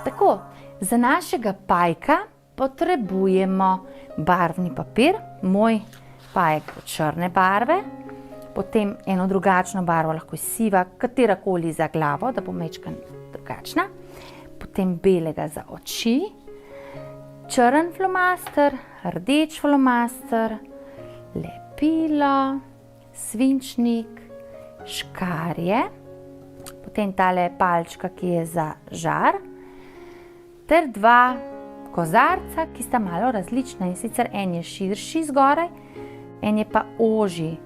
Tako, za našega pajka potrebujemo barvni papir, moj pajek bo črne barve, potem eno drugačno barvo, lahko je siva, katerakoli za glavo, da bo majčkeno drugačna, potem belega za oči, črn flomaster, rdeč flomaster, lepilo, svinčnik, škarje, potem tale palčka, ki je za žar, ter dva kozarca, ki sta malo različna, in sicer en je širši zgoraj, en je pa ožji,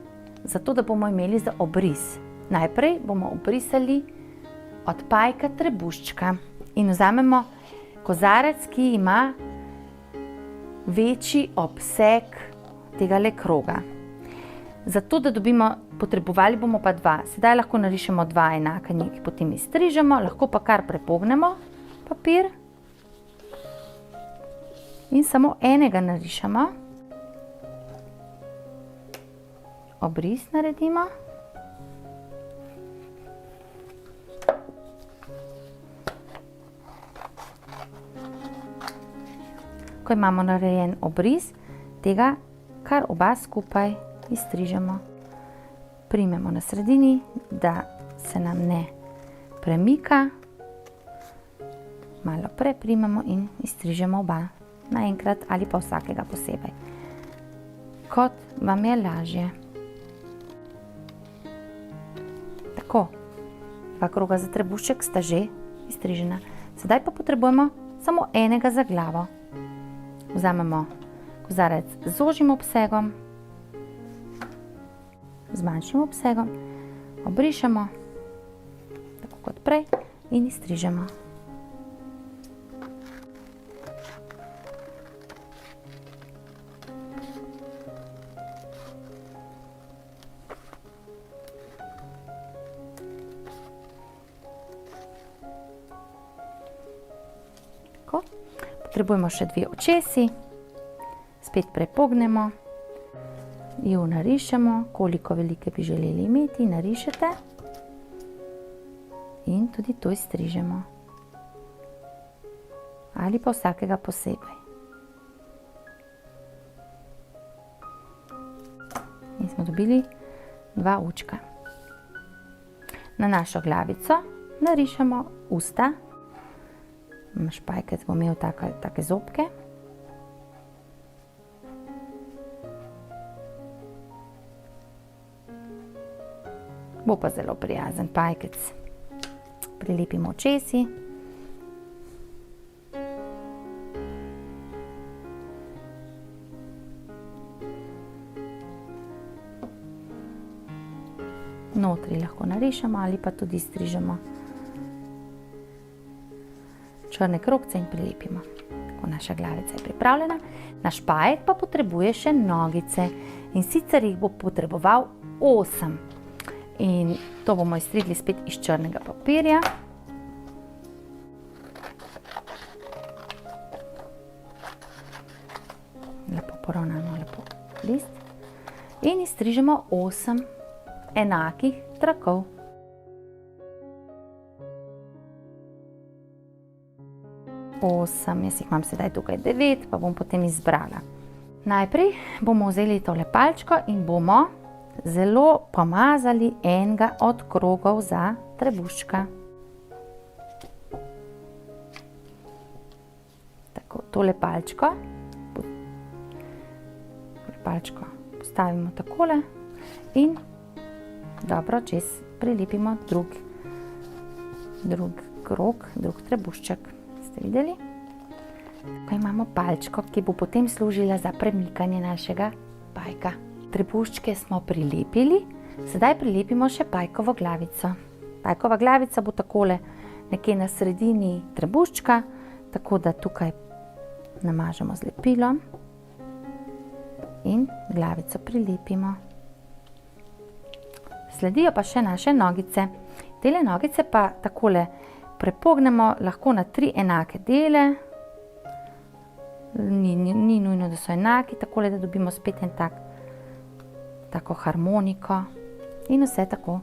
zato da bomo imeli za obris. Najprej bomo obrisali od pajka trebuščka in vzamemo kozarec, ki ima večji obseg tegale kroga. Zato, da dobimo, potrebovali bomo pa dva. Sedaj lahko narišemo dva enaka, jih potem izstrižemo, lahko pa kar prepognemo papir in samo enega narišemo. Obris naredimo. Ko imamo narejen obris, tega kar oba skupaj izstrižemo. Primemo na sredini, da se nam ne premika. Malo preprimemo in izstrižemo oba naenkrat ali pa vsakega posebej, kot vam je lažje. Tako, dva kroga za trebušček sta že izstrižena. Sedaj pa potrebujemo samo enega za glavo. Vzamemo kozarec z ožjim obsegom, z manjšim obsegom, obrišemo, tako kot prej, in izstrižemo. Potrebujemo še dve očesi, spet prepognemo, jo narišemo, koliko velike bi želeli imeti, narišete in tudi to izstrižemo. Ali pa vsakega posebej. In smo dobili dva učka. Na našo glavico narišemo usta. Špajkec bo imel take zobke. Bo pa zelo prijazen pajkec. Prilepimo očesi. Notri lahko narišemo ali pa tudi strižemo črne krogce in prilepimo. Tako, naša glavica je pripravljena. Naš pajek pa potrebuje še nogice, in sicer jih bo potreboval 8. In to bomo izstrigli spet iz črnega papirja. Lepo poravnamo list in izstrižemo 8 enakih trakov. Jaz jih imam sedaj tukaj 9, pa bom potem izbrala. Najprej bomo vzeli tole palčko in bomo zelo pomazali enega od krogov za trebuščka. Tako, tole palčko postavimo takole in dobro čez prilepimo drug krog, drug trebušček. Ste videli? Tukaj imamo palčko, ki bo potem služila za premikanje našega pajka. Trebuščke smo prilepili, sedaj prilepimo še pajkovo glavico. Pajkova glavica bo takole nekje na sredini trebuščka, tako da tukaj namažemo z lepilom in glavico prilepimo. Sledijo pa še naše nogice. Tele nogice pa takole prepognemo lahko na 3 enake dele. Ni nujno, da so enaki, takole, da dobimo spet en tako harmoniko in vse tako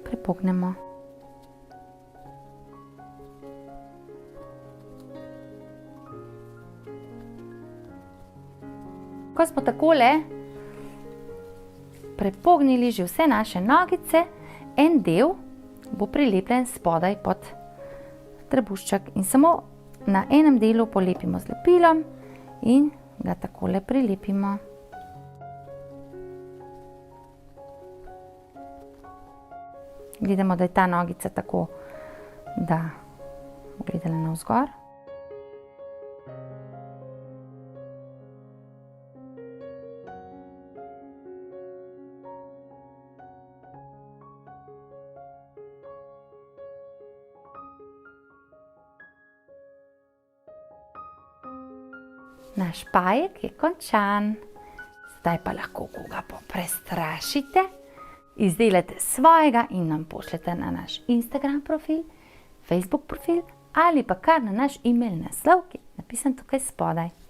prepognemo. Ko smo takole prepognili že vse naše nogice, en del bo prilepljen spodaj pod trebušček in samo na enem delu polepimo z lepilom in ga takole prilepimo. Gledamo, da je ta nogica tako, da bo gledala navzgor. Naš pajek je končan. Zdaj pa lahko koga prestrašite, izdelate svojega in nam pošljete na naš Instagram profil, Facebook profil ali pa kar na naš e-mail naslov, ki je napisan tukaj spodaj.